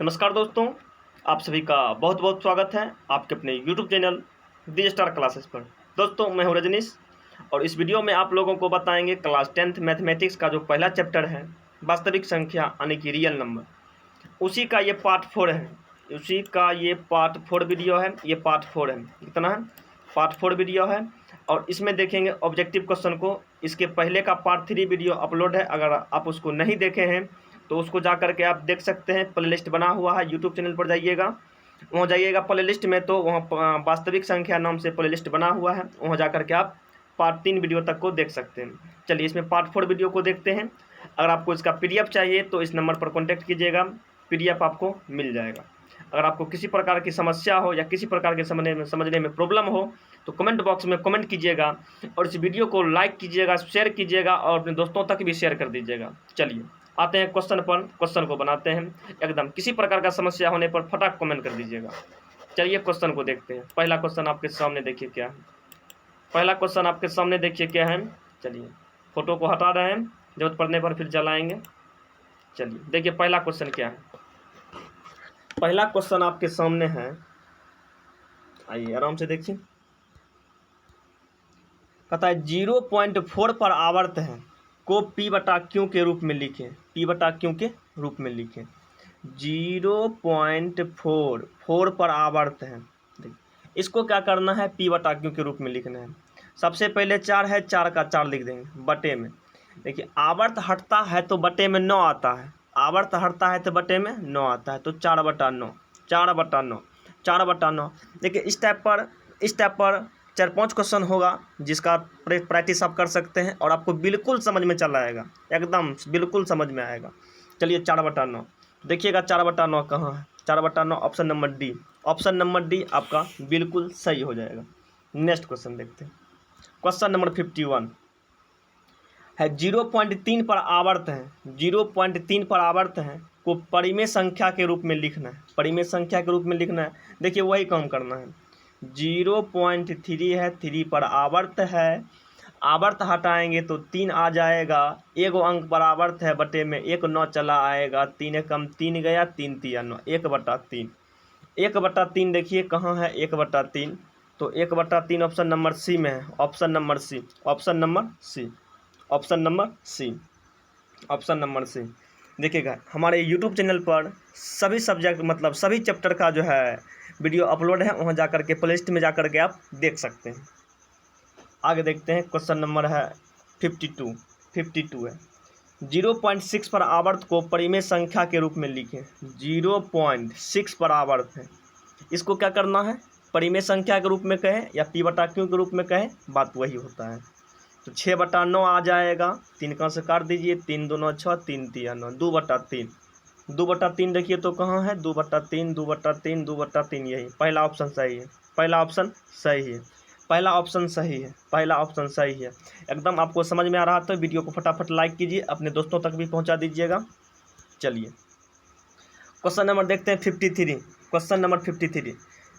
नमस्कार दोस्तों, आप सभी का बहुत बहुत स्वागत है आपके अपने YouTube चैनल दी स्टार क्लासेस पर। दोस्तों मैं हूं रजनीश और इस वीडियो में आप लोगों को बताएंगे क्लास 10th मैथमेटिक्स का जो पहला चैप्टर है वास्तविक संख्या यानी कि रियल नंबर, उसी का ये पार्ट 4 है। उसी का ये पार्ट 4 वीडियो है। ये पार्ट 4 है, कितना है? पार्ट 4 वीडियो है और इसमें देखेंगे ऑब्जेक्टिव क्वेश्चन को। इसके पहले का पार्ट 3 वीडियो अपलोड है, अगर आप उसको नहीं देखे हैं तो उसको जा करके आप देख सकते हैं। प्लेलिस्ट बना हुआ है, यूट्यूब चैनल पर जाइएगा, वहाँ जाइएगा प्लेलिस्ट में, तो वहाँ वास्तविक संख्या नाम से प्लेलिस्ट बना हुआ है, वहाँ जा करके आप पार्ट 3 वीडियो तक को देख सकते हैं। चलिए इसमें पार्ट 4 वीडियो को देखते हैं। अगर आपको इसका PDF चाहिए तो इस नंबर पर कॉन्टैक्ट कीजिएगा, PDF आपको मिल जाएगा। अगर आपको किसी प्रकार की समस्या हो या किसी प्रकार के समझने में प्रॉब्लम हो तो कमेंट बॉक्स में कमेंट कीजिएगा और इस वीडियो को लाइक कीजिएगा, शेयर कीजिएगा और अपने दोस्तों तक भी शेयर कर दीजिएगा। चलिए आते हैं क्वेश्चन पर, क्वेश्चन को बनाते हैं। एकदम किसी प्रकार का समस्या होने पर फटाक कमेंट कर दीजिएगा। चलिए क्वेश्चन को देखते हैं। पहला क्वेश्चन आपके सामने देखिए क्या है। पहला क्वेश्चन आपके सामने देखिए क्या है। चलिए फोटो को हटा रहे हैं, जरूरत पड़ने पर फिर जलाएंगे। चलिए देखिए पहला क्वेश्चन क्या है। पहला क्वेश्चन आपके सामने है, आइए आराम से देखिए। कहता है 0.4 पर आवर्त है को P/Q के रूप में लिखें। P/Q के रूप में लिखें। 0.4 पर आवर्त है, इसको क्या करना है? P/Q के रूप में लिखना है। सबसे पहले 4 है, 4 का 4 लिख देंगे बटे में। देखिए आवर्त हटता है तो बटे में 9 आता है, आवर्त हटता है तो बटे में 9 आता है, तो 4/9, 4/9, 4/9। देखिए इस टाइप पर 4-5 क्वेश्चन होगा जिसका प्रैक्टिस आप कर सकते हैं और आपको बिल्कुल समझ में चला आएगा, एकदम बिल्कुल समझ में आएगा। चलिए 4/9 देखिएगा। 4/9 कहाँ है? 4/9 option number D. Option number D आपका बिल्कुल सही हो जाएगा। नेक्स्ट क्वेश्चन देखते हैं। क्वेश्चन नंबर 51 है 0.3 पर आवर्त है। 0.3 पर आवर्त है को परिमेय संख्या के रूप में लिखना है। परिमेय संख्या के रूप में लिखना है। देखिए वही काम करना है। 0.3 है, 3 पर आवर्त है, आवर्त हटाएंगे तो 3 आ जाएगा। एक अंक पर आवर्त है, बटे में 1 9 चला आएगा, 3 कम 3 गया, 3 3 9, 1/3। 1/3 देखिए कहाँ है 1/3, तो 1/3 ऑप्शन नंबर सी में है। Option number C, option number C, option number C, option number C. देखिएगा हमारे यूट्यूब चैनल पर सभी सब्जेक्ट मतलब सभी चैप्टर का जो है वीडियो अपलोड है, वहाँ जा करके प्लेलिस्ट में जा करके आप देख सकते हैं। आगे देखते हैं। क्वेश्चन नंबर है 52 है। 0.6 पर आवर्त को परिमेय संख्या के रूप में लिखें। 0.6 पर आवर्त है, इसको क्या करना है? परिमेय संख्या के रूप में कहें या P/Q के रूप में कहें, बात वही होता है। तो 6/9 आ जाएगा, 3 का से काट दीजिए, 3 2 9 6, 3 3 9, 2/3। 2/3 देखिए तो कहाँ है? 2/3, 2/3, 2/3, यही पहला ऑप्शन सही है। पहला ऑप्शन सही है, पहला ऑप्शन सही है, पहला ऑप्शन सही है। एकदम आपको समझ में आ रहा तो वीडियो को फटाफट लाइक कीजिए, अपने दोस्तों तक भी पहुंचा दीजिएगा। चलिए क्वेश्चन नंबर देखते हैं 53। क्वेश्चन नंबर 53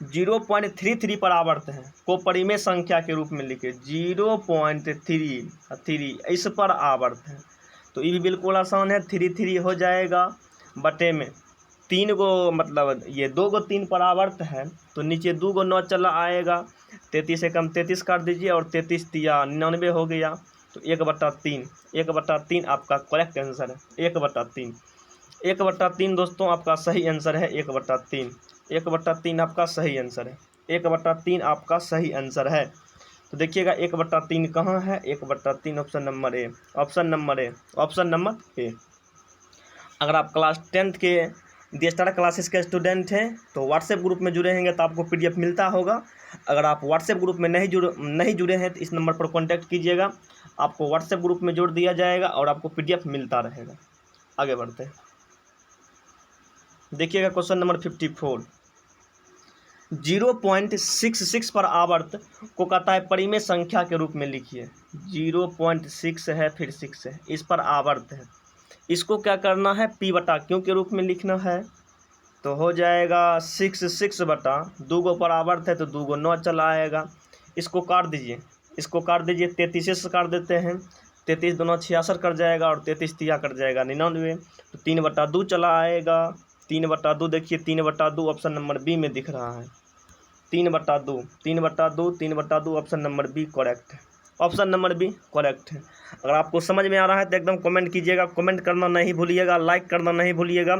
0.33 पर आवर्त है को परिमेय संख्या के रूप में लिखे। 0.33 इस पर आवर्त है, तो ये भी बिल्कुल आसान है। 3 हो जाएगा, बटे में 3 गो मतलब ये 2 गो 3 पर आवर्त है, तो नीचे 2 गो 9 चला आएगा, 33 से कम 33 काट दीजिए और 33 3 99 हो गया, तो 1/3। 1/3 आपका करेक्ट आंसर है। 1/3, 1/3 दोस्तों आपका सही आंसर है। 1/3, 1/3 आपका सही आंसर है। 1/3 आपका सही आंसर है। तो देखिएगा 1/3 कहाँ है? 1/3 option number A, option number A, option number A. अगर आप क्लास 10th के दी स्टार क्लासेस के स्टूडेंट हैं तो व्हाट्सएप ग्रुप में जुड़े होंगे तो आपको PDF मिलता होगा। अगर आप व्हाट्सएप ग्रुप में नहीं जुड़े हैं तो इस नंबर पर कॉन्टैक्ट कीजिएगा, आपको व्हाट्सएप ग्रुप में जोड़ दिया जाएगा और आपको PDF मिलता रहेगा। आगे बढ़ते हैं। देखिएगा क्वेश्चन नंबर 54 0.66 पर आवर्त को कहता है परिमेय संख्या के रूप में लिखिए। 0.6 है, फिर 6 है, इस पर आवर्त है, इसको क्या करना है? P/Q के रूप में लिखना है, तो हो जाएगा 6/2 गो पर आवर्त है तो 2 गो 9 चला आएगा। इसको काट दीजिए, इसको काट दीजिए, 33 से काट देते हैं, 33 2 9 66 कट जाएगा और 33 3 कट जाएगा 99, तो 3/2 चला आएगा, 3/2 देखिए 3/2 ऑप्शन नंबर बी में दिख रहा है। 3/2 3/2 3/2 ऑप्शन नंबर बी करेक्ट है। ऑप्शन नंबर बी करेक्ट है। अगर आपको समझ में आ रहा है तो एकदम कमेंट कीजिएगा, कमेंट करना नहीं भूलिएगा, लाइक करना नहीं भूलिएगा।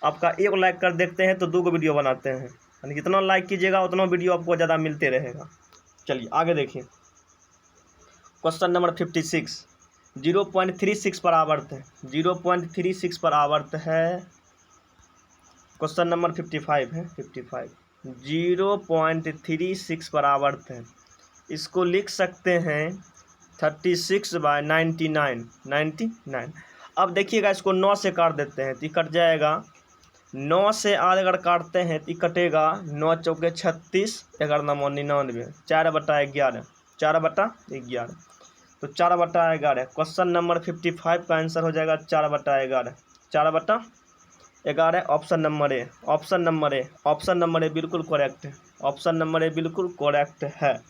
आपका एक लाइक कर देखते हैं तो 2 वीडियो बनाते हैं, यानी जितना लाइक कीजिएगा उतना वीडियो आपको ज़्यादा मिलते रहेगा। चलिए आगे देखिए, क्वेश्चन नंबर 56 0.36 पर आवर्त है, 0.36 पर आवर्त है। क्वेश्चन नंबर 55 है, 55 0.36 पर आवर्त है। इसको लिख सकते हैं 36/99 99। अब देखिएगा इसको 9 से काट देते हैं तो कट जाएगा। 9 से आज अगर काटते हैं तो कटेगा 9 चौके 36, 11 99, 4/11, 4/11। तो 4/11 क्वेश्चन नंबर 55 का आंसर हो जाएगा 4/11, 4/11 option number A, option number A, option number A बिल्कुल करेक्ट है, ऑप्शन नंबर ए बिल्कुल करेक्ट है।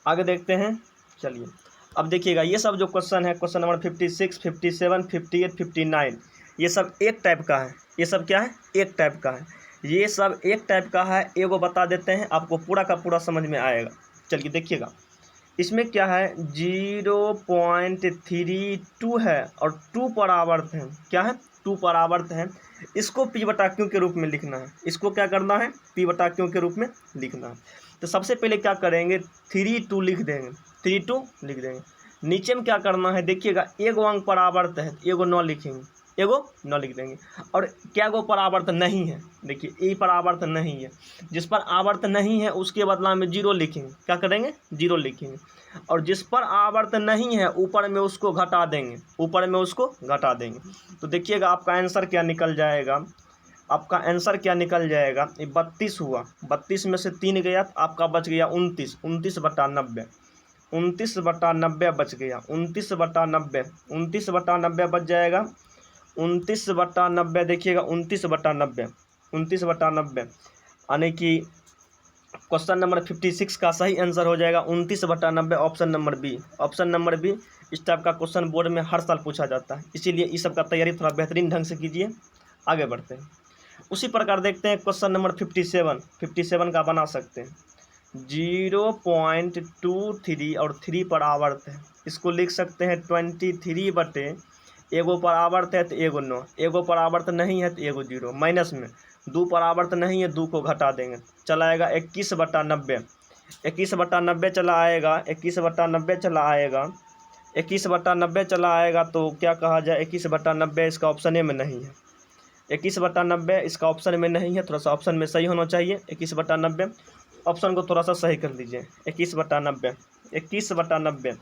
आगे देखते हैं। चलिए अब देखिएगा ये सब जो क्वेश्चन है, क्वेश्चन नंबर 56, 57, 58, 59, ये सब एक टाइप का है। ये सब क्या है? एक टाइप का है। ये सब एक टाइप का है। एगो बता देते हैं, आपको पूरा का पूरा समझ में आएगा। चलिए देखिएगा इसमें क्या है, 0.32 है और 2 पर आवर्त है। क्या है? 2 पर आवर्त है। इसको p/q के रूप में लिखना है। इसको क्या करना है? p/q के रूप में लिखना है। तो सबसे पहले क्या करेंगे, 32 लिख देंगे, 32 लिख देंगे। नीचे में क्या करना है देखिएगा, एगो अंक पर आवर्त है, एगो 9 लिखेंगे, एगो 9 लिख देंगे। और क्या गो पर आवर्त नहीं है, देखिए ए पर आवर्त नहीं है, जिस पर आवर्त नहीं है उसके बदला में 0 लिखेंगे। क्या करेंगे? 0 लिखेंगे। और जिस पर आवर्त नहीं है ऊपर में उसको घटा देंगे, ऊपर में उसको घटा देंगे। तो देखिएगा आपका आंसर क्या निकल जाएगा, आपका आंसर क्या निकल जाएगा। ये 32 हुआ, 32 में से 3 गया तो आपका बच गया 29, 29/90, 29/90 बच गया, 29/90, 29/90 बच जाएगा, 29/90 देखिएगा, 29/90, 29/90, यानी कि क्वेश्चन नंबर 56 का सही आंसर हो जाएगा 29/90, option number B, option number B. इस टाइप का क्वेश्चन बोर्ड में हर साल पूछा जाता है, इसीलिए इस सब का तैयारी थोड़ा बेहतरीन ढंग से कीजिए। आगे बढ़ते हैं। उसी प्रकार देखते हैं क्वेश्चन नंबर 57 का बना सकते हैं। 0.23 और 3 पर आवर्त है। इसको लिख सकते हैं 23 बटे, एगो पर आवर्त है तो एगो 9, एगो पर आवर्त नहीं है तो एगो 0, माइनस में 2 पर आवर्त नहीं है, 2 को घटा देंगे, चला आएगा 21/90, 21/90 चला आएगा, 21/90 चला आएगा, 21/90 चला आएगा। तो क्या कहा जाए, 21/90 इसका ऑप्शन ए में नहीं है, 21/90 इसका ऑप्शन में नहीं है, थोड़ा सा ऑप्शन में सही होना चाहिए। 21/90 ऑप्शन को थोड़ा सा सही कर लीजिए। 21/90, 21/90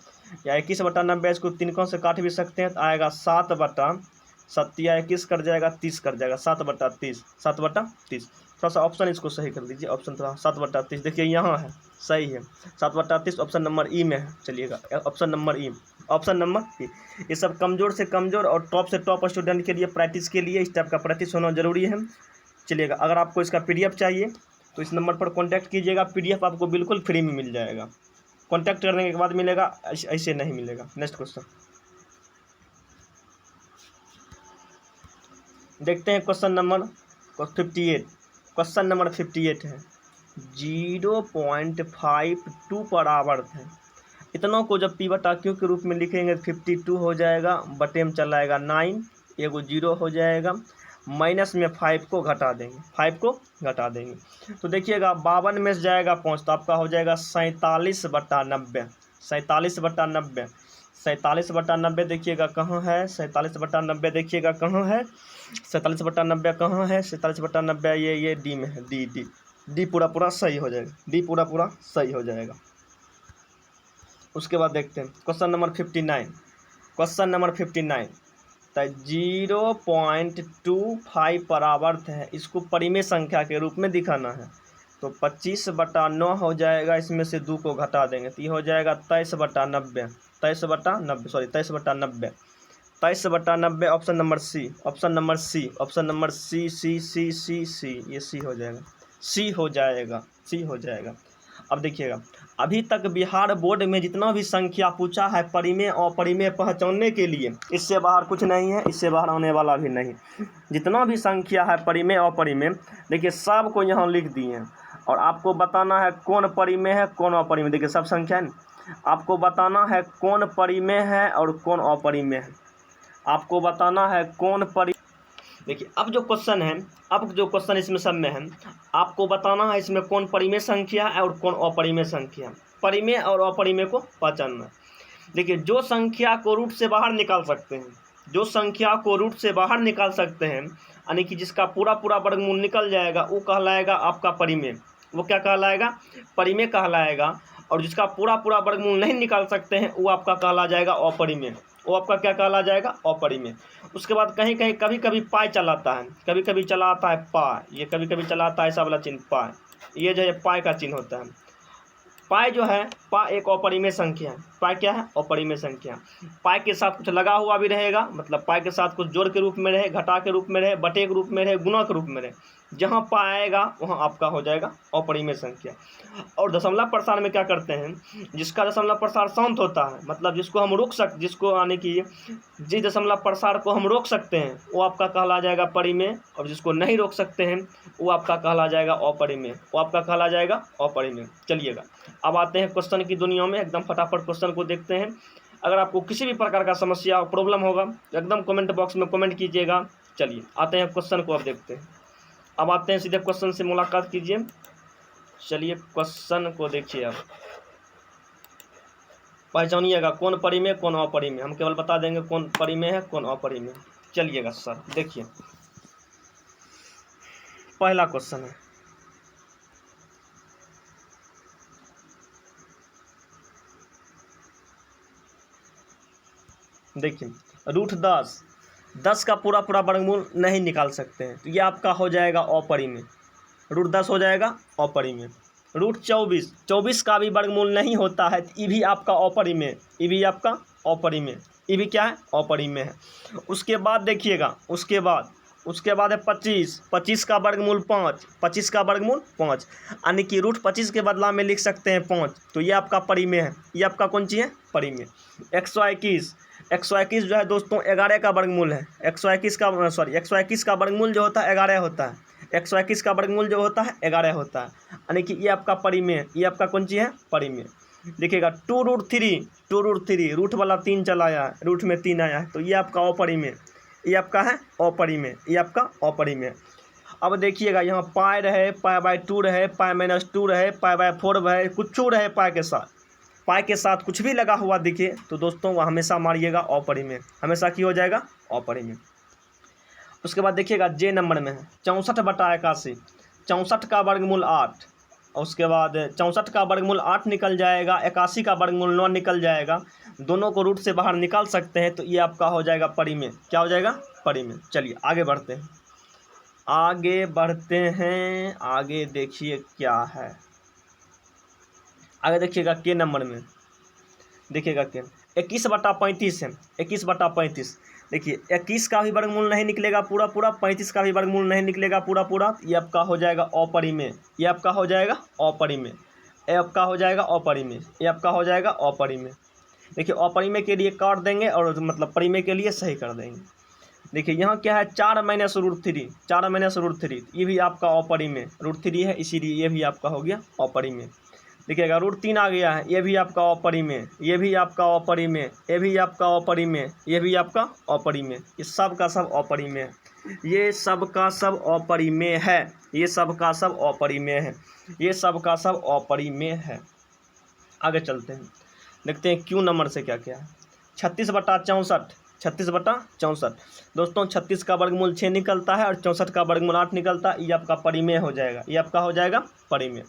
या 21/90 इसको 3 से काट भी सकते हैं तो आएगा 7/7 या 21 कर जाएगा, 30 कर जाएगा, 7/30, 7/30। थोड़ा सा ऑप्शन इसको सही कर दीजिए, ऑप्शन थोड़ा 7/30 देखिए यहाँ है, सही है, 7/30 ऑप्शन नंबर ई में है। चलिएगा ऑप्शन नंबर ई, ऑप्शन नंबर ई। ये सब कमज़ोर से कमज़ोर और टॉप से टॉप स्टूडेंट के लिए प्रैक्टिस के लिए इस टाइप का प्रैक्टिस होना जरूरी है। चलिएगा अगर आपको इसका PDF चाहिए तो इस नंबर पर कॉन्टैक्ट कीजिएगा, PDF आपको बिल्कुल फ्री में मिल जाएगा। कॉन्टैक्ट करने के बाद मिलेगा, ऐसे नहीं मिलेगा। नेक्स्ट क्वेश्चन देखते हैं, क्वेश्चन नंबर 58, क्वेश्चन नंबर 58 है। 0.52 पर आवर्त है। इतनों को जब p/q के रूप में लिखेंगे 52 हो जाएगा, बटे में चला आएगा 9, एगो 0 हो जाएगा, माइनस में 5 को घटा देंगे, 5 को घटा देंगे। तो देखिएगा 52 में से जाएगा 5 तो आपका हो जाएगा 47/90, 47/90, 47/90 देखिएगा कहाँ है, 47/90 देखिएगा कहाँ है, 47/90 कहाँ है, 47/90 ये डी में है, डी पूरा सही हो जाएगा, डी पूरा सही हो जाएगा। उसके बाद देखते हैं क्वेश्चन नंबर 59, क्वेश्चन नंबर 59 तो 0.25 पर आवर्त है। इसको परिमेय संख्या के रूप में दिखाना है तो 25/9 हो जाएगा, इसमें से 2 को घटा देंगे तो ये हो जाएगा 23/90, 23/90 sorry 23/90, 23/90 option number C, option number C, option number C, C C C C, ये सी हो जाएगा, सी हो जाएगा, सी हो जाएगा। अब देखिएगा अभी तक बिहार बोर्ड में जितना भी संख्या पूछा है परिमेय अपरिमेय पहचानने के लिए, इससे बाहर कुछ नहीं है, इससे बाहर आने वाला भी नहीं। जितना भी संख्या है परिमेय अपरिमेय, देखिए सब को यहाँ लिख दिए हैं और आपको बताना है कौन परिमेय है कौन अपरिमेय। देखिए सब संख्या है, आपको बताना है कौन परिमेय है और कौन अपरिमेय है, आपको बताना है कौन देखिए अब जो क्वेश्चन इसमें सब में है, आपको बताना है इसमें कौन परिमेय संख्या है और कौन अपरिमेय संख्या है। परिमेय और अपरिमेय को पहचानना। देखिए जो संख्या को रूट से बाहर निकाल सकते हैं, जो संख्या को रूट से बाहर निकाल सकते हैं, यानी कि जिसका पूरा पूरा वर्गमूल निकल जाएगा, वो कहलाएगा आपका परिमेय। वो क्या कहलाएगा? परिमेय कहलाएगा। और जिसका पूरा पूरा वर्गमूल नहीं निकाल सकते हैं, वो आपका कहला जाएगा अपरिमेय। वो आपका क्या कहला जाएगा? अपरिमेय। उसके बाद कहीं कहीं कभी कभी पाई चलाता है, कभी कभी चला आता है पाई, ये कभी कभी चला आता है ऐसा वाला चिन्ह पाई, ये जो है पाई का चिन्ह होता है। पाई जो है, पाई एक अपरिमेय संख्या है। पाई क्या है? अपरिमेय संख्या। पाई के साथ कुछ लगा हुआ भी रहेगा, मतलब पाई के साथ कुछ जोड़ के रूप में रहे, घटा के रूप में रहे, बटे के रूप में रहे, गुणा के रूप में रहे, जहाँ पाई आएगा वहाँ आपका हो जाएगा अपरिमेय संख्या। और दशमलव प्रसार में क्या करते हैं, जिसका दशमलव प्रसार शांत होता है, मतलब जिसको हम रोक सकते, जिसको यानी कि जिस दशमलव प्रसार को हम रोक सकते हैं, वो आपका कहला जाएगा परिमेय। और जिसको नहीं रोक सकते हैं, वो आपका कहला जाएगा अपरिमेय। वो आपका कहला जाएगा अपरिमेय। चलिएगा अब आते हैं क्वेश्चन की दुनिया में, एकदम फटाफट क्वेश्चन को देखते हैं। अगर आपको किसी भी प्रकार का समस्या और प्रॉब्लम होगा, एकदम कमेंट बॉक्स में कमेंट कीजिएगा। चलिए आते हैं क्वेश्चन को अब देखते हैं। अब आते हैं सीधे क्वेश्चन से मुलाकात कीजिए। चलिए क्वेश्चन को देखिए, आप पहचानिएगा कौन परिमेय कौन अपरिमेय। हम केवल बता देंगे कौन परिमेय है कौन अपरिमेय। चलिएगा सर देखिए, पहला क्वेश्चन है, देखिए रूट 10 का पूरा पूरा वर्गमूल नहीं निकाल सकते हैं, तो ये आपका हो जाएगा अपरिमेय। रूट 10 हो जाएगा अपरिमेय। रूट 24 का भी वर्गमूल नहीं होता है, तो ये भी आपका अपरिमेय, ये भी आपका अपरिमेय, ये भी क्या है? अपरिमेय है। उसके बाद देखिएगा, उसके बाद है 25 का वर्गमूल 5, 25 का वर्गमूल 5, यानी कि रूट 25 के बदला में लिख सकते हैं 5, तो ये आपका परिमेय है। ये आपका कौन सी है? परिमेय। 121 जो है दोस्तों 11 का वर्गमूल है। 121 का वर्गमूल जो होता है 11 होता है। 121 का वर्गमूल जो होता है 11 होता है, यानी कि ये आपका परिमेय, ये आपका कौन सी है? परिमेय। देखिएगा 2√3 रूट वाला 3 चला आया है, रूट में 3 आया है, तो ये आपका अपरिमेय, ये आपका है अपरिमेय, ये आपका अपरिमेय। अब देखिएगा यहाँ पाई रहे, पाई/2 रहे, पाई-2 रहे, पाई/4 रहे, कुछ रहे पाई के साथ कुछ भी लगा हुआ दिखे, तो दोस्तों वो हमेशा मारिएगा अपरिमेय, हमेशा की हो जाएगा अपरिमेय। उसके बाद देखिएगा जे नंबर में है 64/81, 64 का वर्गमूल 8, और उसके बाद 64 का वर्गमूल 8 निकल जाएगा, 81 का वर्गमूल 9 निकल जाएगा, दोनों को रूट से बाहर निकाल सकते हैं, तो ये आपका हो जाएगा परिमेय। क्या हो जाएगा? परिमेय। चलिए आगे बढ़ते हैं, आगे देखिए क्या है। आगे देखिएगा के नंबर में, देखिएगा के 21/35 है, 21/35। देखिए 21 का भी वर्गमूल नहीं निकलेगा पूरा पूरा, 35 का भी वर्गमूल नहीं निकलेगा पूरा पूरा, ये आपका हो जाएगा अपरिमेय, ये आपका हो जाएगा अपरिमेय, ये आपका हो जाएगा अपरिमेय, ये आपका हो जाएगा अपरिमेय। देखिए अपरिमेय के लिए काट देंगे और मतलब परिमेय के लिए सही कर देंगे। देखिए यहाँ क्या है 4-√3, ये भी आपका अपरिमेय, √3 है इसीलिए ये भी आपका हो गया अपरिमेय। देखिएगा √3 आ गया है, ये भी आपका अपरिमेय, ये भी आपका अपरिमेय, ये भी आपका अपरिमेय, ये भी आपका अपरिमेय, ये सब का सब अपरिमेय है, ये सब का सब अपरिमेय है, ये सब का सब अपरिमेय है, ये सब का सब अपरिमेय है। आगे चलते हैं, देखते हैं क्यू नंबर से क्या क्या है। 36/64 दोस्तों 36 का वर्गमूल 6 निकलता है और 64 का वर्गमूल 8 निकलता है, ये आपका परिमेय हो जाएगा, ये आपका हो जाएगा परिमेय।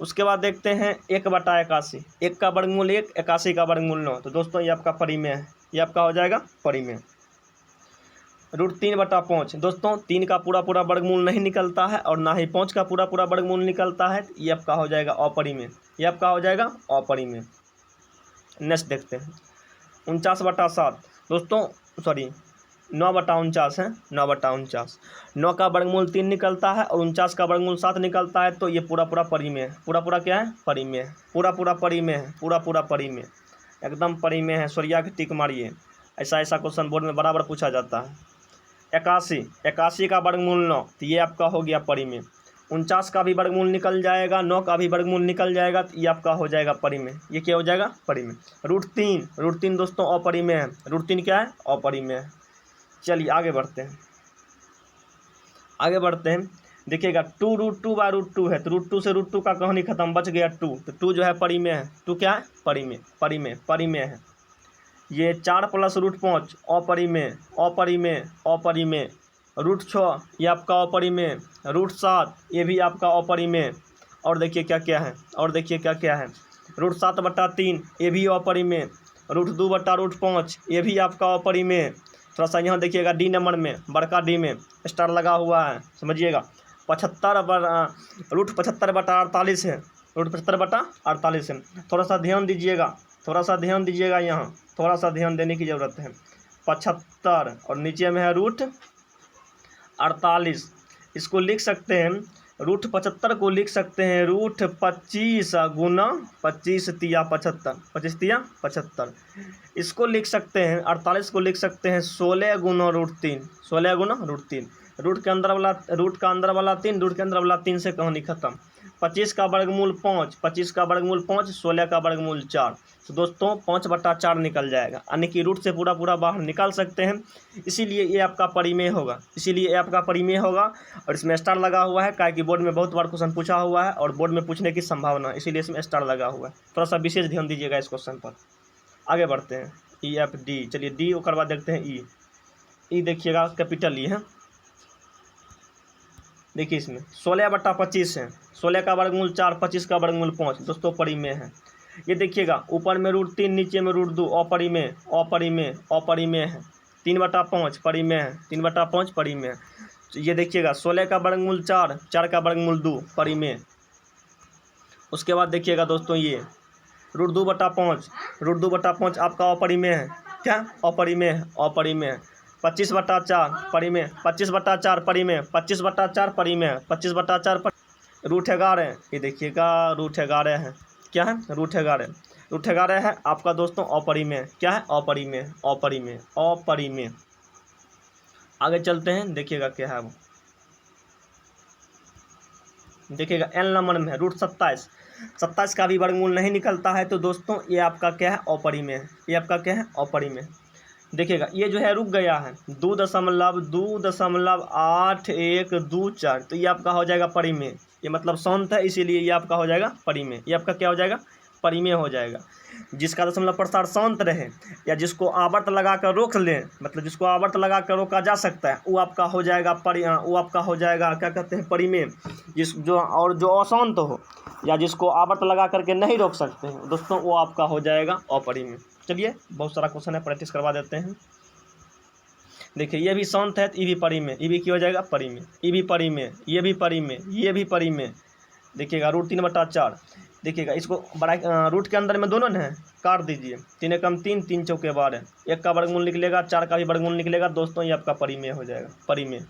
उसके बाद देखते हैं 1/81, 1 का वर्गमूल 1, 81 का वर्गमूल 9, तो दोस्तों ये आपका परिमेय है, ये आपका हो जाएगा परिमेय। √3/5 दोस्तों 3 का पूरा पूरा वर्गमूल नहीं निकलता है और ना ही 5 का पूरा पूरा वर्गमूल निकलता है, ये आपका हो जाएगा अपरिमेय, ये आपका हो जाएगा अपरिमेय। नेक्स्ट देखते हैं 49/7 दोस्तों 9/49 है, 9/49। 9 का वर्गमूल 3 निकलता है और 49 का वर्गमूल 7 निकलता है, तो ये पूरा पूरा परिमेय है। पूरा पूरा क्या है? परिमेय है। पूरा पूरा परिमेय है। पूरा पूरा परिमेय, एकदम परिमेय है। सूर्या की टिक मारिए। ऐसा ऐसा क्वेश्चन बोर्ड में बराबर पूछा जाता है। 81 का वर्गमूल 9, तो ये आपका हो गया परिमेय। 49 का भी वर्गमूल निकल जाएगा, 9 का भी वर्गमूल निकल जाएगा, तो ये आपका हो जाएगा परिमेय। ये क्या हो जाएगा? परिमेय। √3 दोस्तों अपरिमेय है। √3 क्या है? अपरिमेय है। चलिए आगे बढ़ते हैं। देखिएगा 2√2/√2 है, तो √2 से √2 का कहानी खत्म, बच गया 2। तो 2 जो है परिमेय है। 2 क्या है? परिमेय है। ये 4 + √5 अपरिमेय। √6 ये आपका अपरिमेय। √7 ये भी आपका अपरिमेय। और देखिए क्या क्या है, √7/3 ये भी अपरिमेय। √2/√5 ये भी आपका अपरिमेय। थोड़ा सा यहाँ देखिएगा डी नंबर में, बड़का डी में स्टार लगा हुआ है, समझिएगा। 75/48 है। √75/48 है। थोड़ा सा ध्यान दीजिएगा, यहाँ थोड़ा सा ध्यान देने की ज़रूरत है। 75 और नीचे में है √48। इसको लिख सकते हैं, √75 को लिख सकते हैं √25 गुना 25 तिया 75, 25 तिया 75। इसको लिख सकते हैं 48 को लिख सकते हैं 16 गुना √3, 16 गुना √3। रूट के अंदर वाला 3 से कहानी खत्म। 25 का वर्गमूल 5, 16 का वर्गमूल 4। तो दोस्तों 5/4 निकल जाएगा, यानी कि रूट से पूरा पूरा बाहर निकाल सकते हैं। इसीलिए ये आपका परिमेय होगा, और इसमें स्टार लगा हुआ है, काहे कि बोर्ड में बहुत बार क्वेश्चन पूछा हुआ है और बोर्ड में पूछने की संभावना है, इसीलिए इसमें स्टार लगा हुआ है। थोड़ा सा विशेष ध्यान दीजिएगा इस क्वेश्चन पर। आगे बढ़ते हैं। EFD, चलिए डी और बाद देखते हैं ई देखिएगा कैपिटल ई है। देखिए इसमें 16/25 है। 16 का वर्गमूल 4, 25 का वर्गमूल 5, दोस्तों परिमेय है। ये देखिएगा ऊपर में √3 नीचे में √2 अपरिमेय है। 3/5 परिमेय है। 3/5 परिमेय है। तो ये देखिएगा 16 का वर्गमूल 4, 4 का वर्गमूल 2 परिमेय। उसके बाद देखिएगा दोस्तों ये √2/5 आपका अपरिमेय है। क्या? अपरिमेय है। 25/4 परिमेय, 25/4 परिमेय, 25/4 परिमेय, 25/4 √11। ये देखिएगा √11 है। क्या है? √11 है आपका दोस्तों अपरिमेय। क्या है? अपरिमेय। आगे चलते हैं, देखिएगा क्या है वो। देखिएगा एल नंबर में है √27। 27 का भी वर्गमूल नहीं निकलता है, तो दोस्तों ये आपका क्या है? अपरिमेय। देखिएगा ये जो है रुक गया है 2.8124, तो ये आपका हो जाएगा परिमेय। ये मतलब शांत है, इसीलिए ये आपका हो जाएगा परिमेय। ये आपका क्या हो जाएगा? परिमेय हो जाएगा। जिसका दशमलव प्रसार शांत रहे या जिसको आवर्त लगा कर रोक लें, मतलब जिसको आवर्त लगा कर रोका जा सकता है, वो आपका हो जाएगा क्या कहते हैं? परिमेय। जो अशांत हो या जिसको आवर्त लगा करके नहीं रोक सकते हैं दोस्तों, वो आपका हो जाएगा अपरिमेय। चलिए बहुत सारा क्वेश्चन है, प्रैक्टिस करवा देते हैं। देखिए ये भी शांत है, ये भी परिमेय। ये भी क्या हो जाएगा? परिमेय। ये भी परिमेय, ये भी परिमेय। देखिएगा √3/4। देखिएगा इसको बड़ा रूट के अंदर में दोनों है, काट दीजिए। 3 एकम 3, 3 चौके 12। 1 का वर्गमूल निकलेगा, 4 का भी वर्गमूल निकलेगा दोस्तों, ये आपका परिमेय हो जाएगा। परिमेय।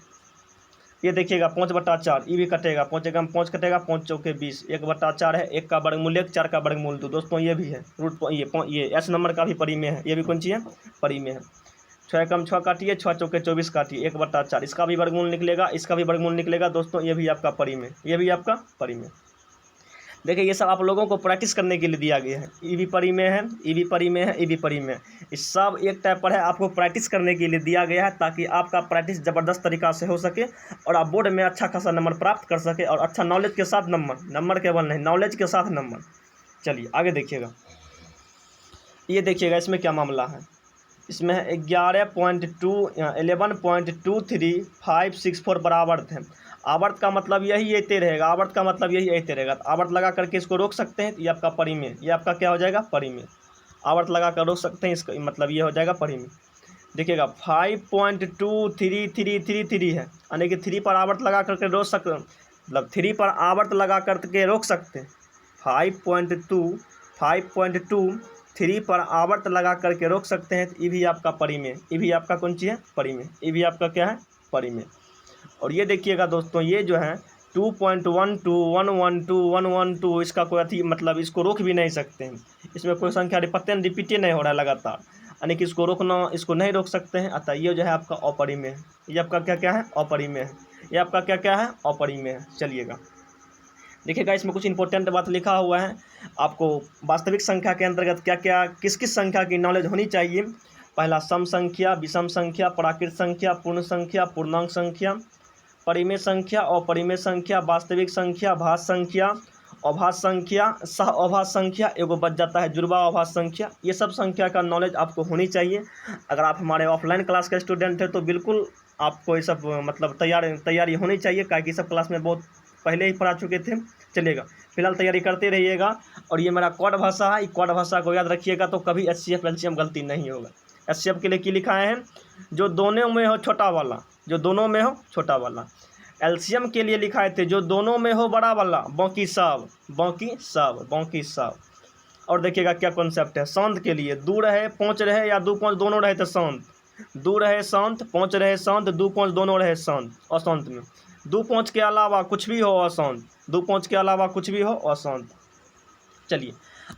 ये देखिएगा 5/4, ये भी कटेगा। 5 एकम 5 कटेगा, 5 चौके 20। 1/4 है, 1 का वर्गमूल 1, 4 का वर्गमूल 2 दोस्तों, ये भी है ये एस नंबर का भी परिमेय है। ये भी कौन सी है? परिमेय है। 6 एकम 6 काटिए, 6 चौके 24 काटिए, 1/4। इसका भी वर्गमूल निकलेगा, इसका भी वर्गमूल निकलेगा दोस्तों, ये भी आपका परिमेय। देखिए ये सब आप लोगों को प्रैक्टिस करने के लिए दिया गया है। ये भी परिमेय है, ये भी परिमेय। इस सब एक टाइप पर है, आपको प्रैक्टिस करने के लिए दिया गया है, ताकि आपका प्रैक्टिस ज़बरदस्त तरीक़ा से हो सके और आप बोर्ड में अच्छा खासा नंबर प्राप्त कर सके, और अच्छा नॉलेज के साथ नंबर केवल नहीं, नॉलेज के साथ नंबर। चलिए आगे देखिएगा। ये देखिएगा इसमें क्या मामला है। इसमें 11.2354 बराबर थे। आवर्त का मतलब यही ऐसे रहेगा। आवर्त लगा करके इसको रोक सकते हैं, तो ये आपका परिमेय। ये आपका क्या हो जाएगा? परिमेय। आवर्त लगा कर रोक सकते हैं, इसका मतलब ये हो जाएगा परिमेय। देखिएगा 5.23333 है, यानी कि 3 पर आवर्त लगा करके रोक सकते, मतलब 3 पर आवर्त लगा करके रोक सकते हैं। 5.2 3 पर आवर्त लगा करके रोक सकते हैं, तो ये भी आपका परिमेय, ये भी आपका कौन चीज़ है, परिमेय, ये भी आपका क्या है, परिमेय। और ये देखिएगा दोस्तों, ये जो है 2.12 112 112 इसका कोई अथी मतलब इसको रोक भी नहीं सकते हैं, इसमें कोई संख्या रिपीट नहीं हो रहा है लगातार, यानी कि इसको रोकना, इसको नहीं रोक सकते हैं, अतः ये जो है आपका अपरिमेय है, ये आपका क्या क्या है, अपरिमेय है, ये आपका क्या क्या है, अपरिमेय है। चलिएगा देखिएगा, इसमें कुछ इंपॉर्टेंट बात लिखा हुआ है, आपको वास्तविक संख्या के अंतर्गत क्या क्या किस किस संख्या की नॉलेज होनी चाहिए। पहला सम संख्या, विषम संख्या, प्राकृत संख्या, पूर्ण संख्या, पूर्णांक संख्या, परिमेय संख्या, अपरिमेय संख्या, वास्तविक संख्या, भाज्य संख्या, अभाज्य संख्या, सह अभाज्य संख्या, एगो बच जाता है जुड़वा अभाज्य संख्या। ये सब संख्या का नॉलेज आपको होनी चाहिए। अगर आप हमारे ऑफलाइन क्लास के स्टूडेंट हैं तो बिल्कुल आपको ये सब मतलब तैयारी होनी चाहिए, क्योंकि सब क्लास में बहुत पहले ही पढ़ा चुके थे। चलेगा, फिलहाल तैयारी करते रहिएगा। और ये मेरा कोड भाषा है, कोड भाषा को याद रखिएगा, तो कभी HCF LCM गलती नहीं होगा। HCF के लिए क्या लिखा है, जो दोनों में हो छोटा वाला, जो दोनों में हो छोटा वाला। LCM के लिए लिखा थे, जो दोनों में हो बड़ा वाला, बाकी सब, बाकी सब, बाकी सब। और देखिएगा क्या कॉन्सेप्ट है, शांत के लिए 2 रहे 5 रहे या 2 5 दोनों रहे तो शांत, 2 रहे शांत, 5 रहे शांत, 2 5 दोनों रहे शांत, अशांत में 2 5 के अलावा कुछ भी हो अशांत, 2 5 के अलावा कुछ भी हो अशांत। चलिए,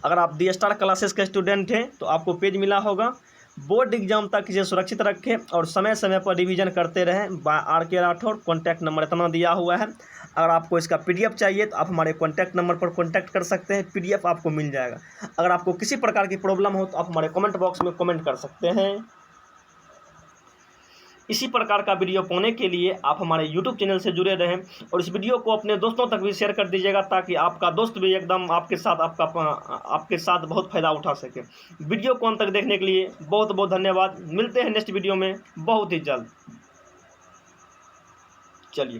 अगर आप दी स्टार क्लासेस के स्टूडेंट हैं तो आपको पेज मिला होगा, बोर्ड एग्जाम तक इसे सुरक्षित रखें और समय समय पर रिवीजन करते रहें। By RK Rathore, contact number इतना दिया हुआ है। अगर आपको इसका PDF चाहिए तो आप हमारे कॉन्टैक्ट नंबर पर कॉन्टैक्ट कर सकते हैं, PDF आपको मिल जाएगा। अगर आपको किसी प्रकार की प्रॉब्लम हो तो आप हमारे कमेंट बॉक्स में कमेंट कर सकते हैं। इसी प्रकार का वीडियो पाने के लिए आप हमारे YouTube चैनल से जुड़े रहें और इस वीडियो को अपने दोस्तों तक भी शेयर कर दीजिएगा, ताकि आपका दोस्त भी एकदम आपके साथ बहुत फ़ायदा उठा सके। वीडियो को अंत तक देखने के लिए बहुत बहुत धन्यवाद। मिलते हैं नेक्स्ट वीडियो में बहुत ही जल्द। चलिए।